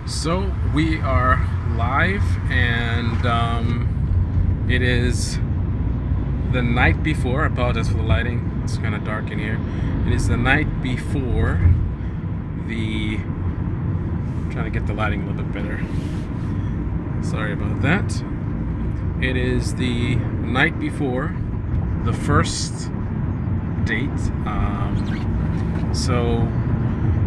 So we are live, and it is the night before. I apologize for the lighting, it's kind of dark in here. It is the night before the. I'm trying to get the lighting a little bit better. Sorry about that. It is the night before the first date. So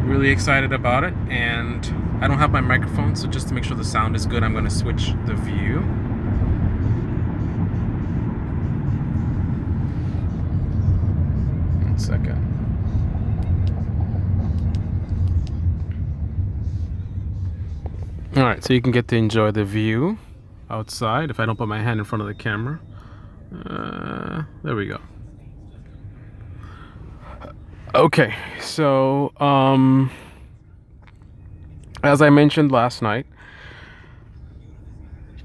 really excited about it, and I don't have my microphone, so just to make sure the sound is good, I'm going to switch the view. One second. Alright, so you can get to enjoy the view outside if I don't put my hand in front of the camera. There we go. Okay, so as I mentioned last night,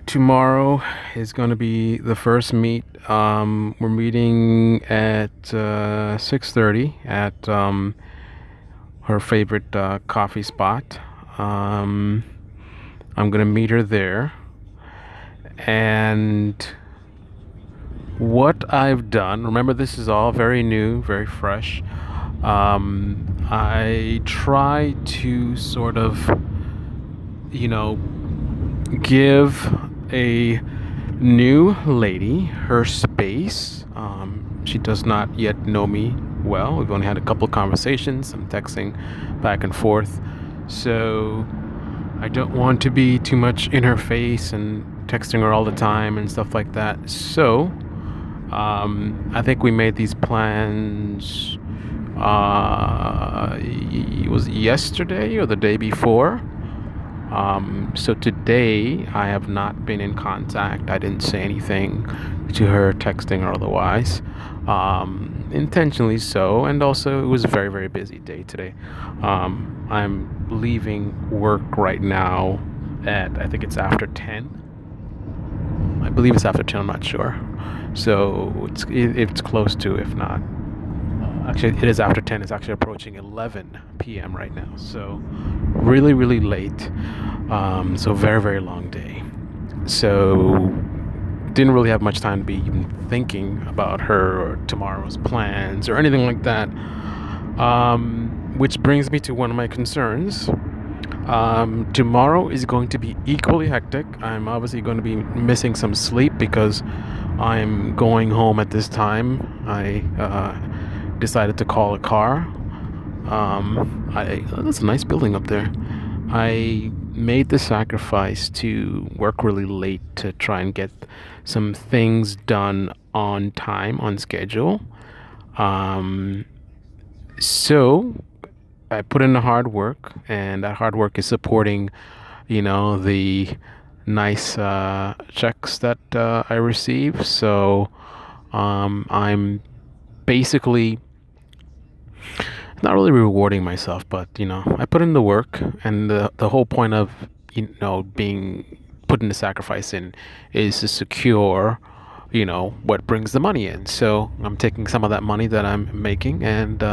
tomorrow is going to be the first meet. We're meeting at 6:30 at her favorite coffee spot. I'm going to meet her there. And what I've done, remember, this is all very new, very fresh. I try to sort of, give a new lady her space. She does not yet know me well. We've only had a couple conversations. I'm texting back and forth. So I don't want to be too much in her face and texting her all the time and stuff like that. So I think we made these plans. It was yesterday or the day before. So today I have not been in contact. I didn't say anything to her, texting or otherwise, intentionally so. And also it was a very, very busy day today. I'm leaving work right now at, I think it's after 10. I believe it's after 10, I'm not sure. So it's close to, if not. Actually, it is after 10. It's actually approaching 11 p.m. right now. So really, really late. So very, very long day. So didn't really have much time to be even thinking about her or tomorrow's plans or anything like that. Which brings me to one of my concerns. Tomorrow is going to be equally hectic. I'm obviously going to be missing some sleep because I'm going home at this time. I decided to call a car. That's a nice building up there. I made the sacrifice to work really late to try and get some things done on time, on schedule. So I put in the hard work, and that hard work is supporting, the nice checks that I receive. So I'm basically not really rewarding myself, but I put in the work, and the whole point of being putting the sacrifice in is to secure what brings the money in. So I'm taking some of that money that I'm making and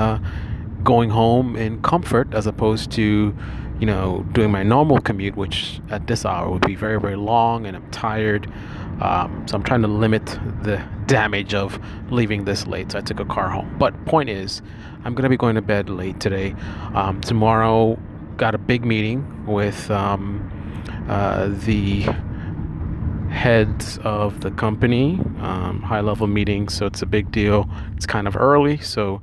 going home in comfort, as opposed to doing my normal commute, which at this hour would be very, very long, and I'm tired. So I'm trying to limit the damage of leaving this late. So I took a car home. But point is, I'm going to be going to bed late today. Tomorrow, got a big meeting with the heads of the company, high-level meeting. So it's a big deal. It's kind of early. So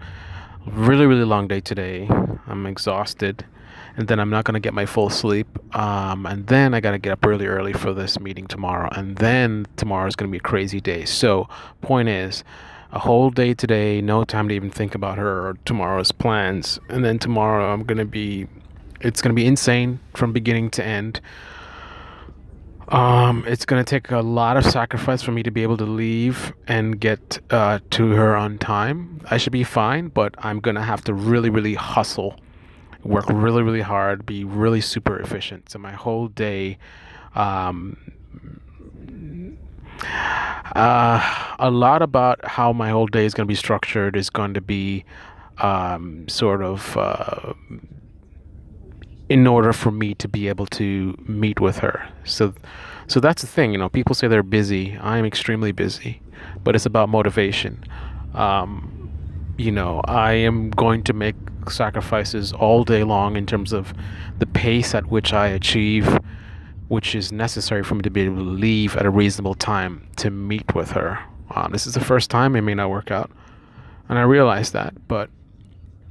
really, really long day today. I'm exhausted. And then I'm not going to get my full sleep. And then I got to get up really early for this meeting tomorrow. And then tomorrow is going to be a crazy day. So point is, a whole day today, no time to even think about her or tomorrow's plans. And then tomorrow it's going to be insane from beginning to end. It's going to take a lot of sacrifice for me to be able to leave and get to her on time. I should be fine, but I'm going to have to really, really hustle, work really, really hard, be really super efficient. So my whole day, a lot about how my whole day is going to be structured is going to be sort of in order for me to be able to meet with her. So that's the thing. People say they're busy. I'm extremely busy, but it's about motivation. Um, I am going to make sacrifices all day long in terms of the pace at which I achieve, which is necessary for me to be able to leave at a reasonable time to meet with her. This is the first time it may not work out, and I realize that, but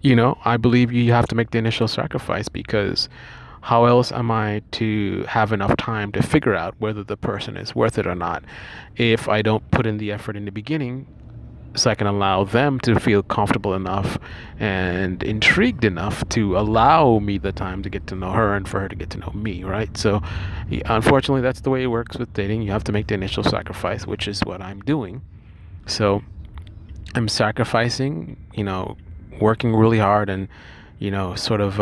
I believe you have to make the initial sacrifice, because how else am I to have enough time to figure out whether the person is worth it or not if I don't put in the effort in the beginning, so I can allow them to feel comfortable enough and intrigued enough to allow me the time to get to know her and for her to get to know me, right? So, unfortunately, that's the way it works with dating. You have to make the initial sacrifice, which is what I'm doing. So, I'm sacrificing, working really hard and, sort of,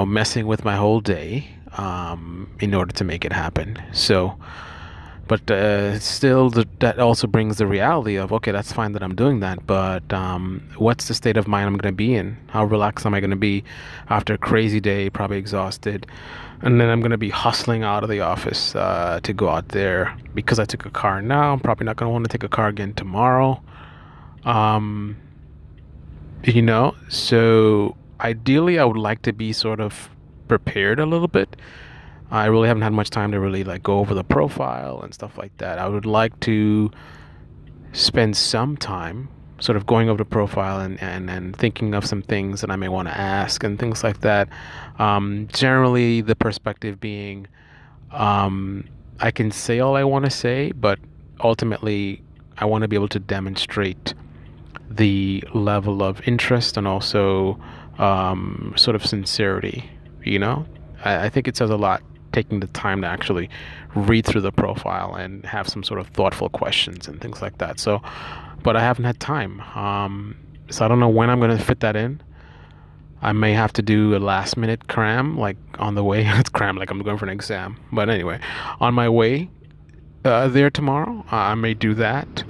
messing with my whole day in order to make it happen. So, but still, that also brings the reality of, okay, that's fine that I'm doing that, but what's the state of mind I'm going to be in? How relaxed am I going to be after a crazy day, probably exhausted? And then I'm going to be hustling out of the office to go out there because I took a car now. I'm probably not going to want to take a car again tomorrow. Um, so ideally, I would like to be sort of prepared a little bit. I really haven't had much time to really like go over the profile and stuff like that. I would like to spend some time sort of going over the profile and thinking of some things that I may want to ask and things like that. Generally, the perspective being, I can say all I want to say, but ultimately, I want to be able to demonstrate the level of interest and also sort of sincerity. I think it says a lot taking the time to actually read through the profile and have some sort of thoughtful questions and things like that. So, but I haven't had time. So I don't know when I'm going to fit that in. I may have to do a last minute cram, like on the way. It's cram, like I'm going for an exam. But anyway, on my way there tomorrow, I may do that.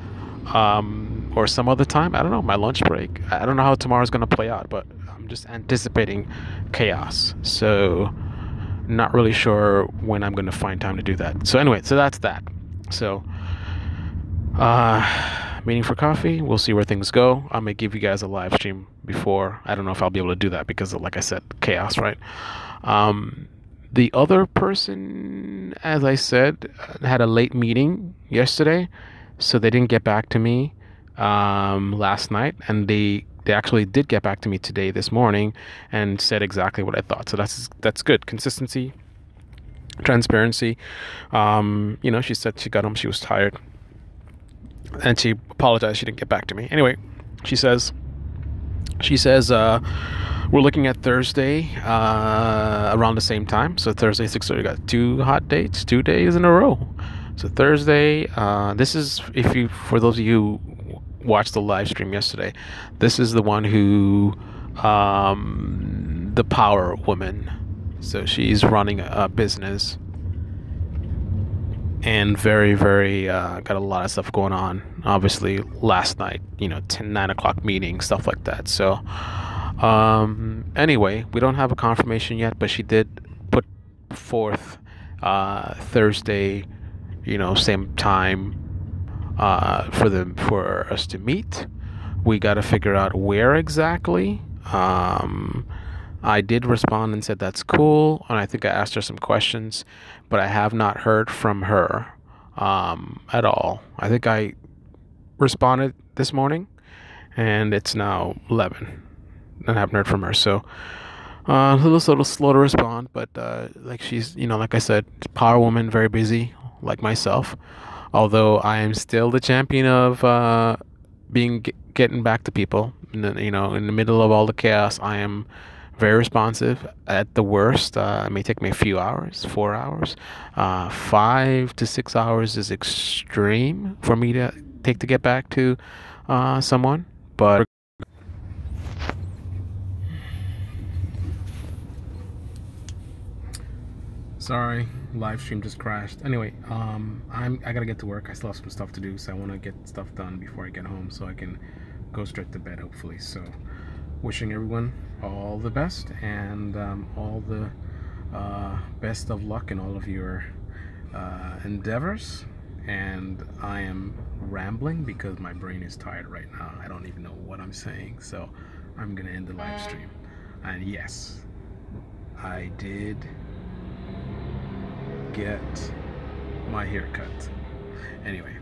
Or some other time. I don't know, my lunch break. I don't know how tomorrow's going to play out, but I'm just anticipating chaos. So, not really sure when I'm going to find time to do that. So anyway, so that's that. So, meeting for coffee. We'll see where things go. I may give you guys a live stream before. I don't know if I'll be able to do that because, like I said, chaos, right? The other person, as I said, had a late meeting yesterday, so they didn't get back to me last night, and they actually did get back to me today, this morning, and said exactly what I thought. So that's good. Consistency, transparency. She said she got home, she was tired, and she apologized she didn't get back to me. Anyway, she says we're looking at Thursday around the same time. So Thursday 6:30, got two hot dates, 2 days in a row. So Thursday, this is, for those of you who watched the live stream yesterday, this is the one who, the power woman. So she's running a business and very, very, got a lot of stuff going on. Obviously, last night, 9 o'clock meeting, stuff like that. So, anyway, we don't have a confirmation yet, but she did put forth Thursday, same time for us to meet. We got to figure out where exactly. I did respond and said that's cool, and I think I asked her some questions, but I have not heard from her at all. I think I responded this morning, and it's now 11, and I haven't heard from her. So a little slow to respond, but like she's, like I said, power woman, very busy, like myself. Although I am still the champion of getting back to people. In the middle of all the chaos, I am very responsive. At the worst, it may take me a few hours, 4 hours. 5 to 6 hours is extreme for me to take to get back to someone. But sorry, live stream just crashed. Anyway, I gotta get to work. I still have some stuff to do, so I want to get stuff done before I get home, so I can go straight to bed, hopefully. So, wishing everyone all the best and all the best of luck in all of your endeavors. And I am rambling because my brain is tired right now. I don't even know what I'm saying, so I'm gonna end the live stream. And yes, I did get my haircut. Anyway,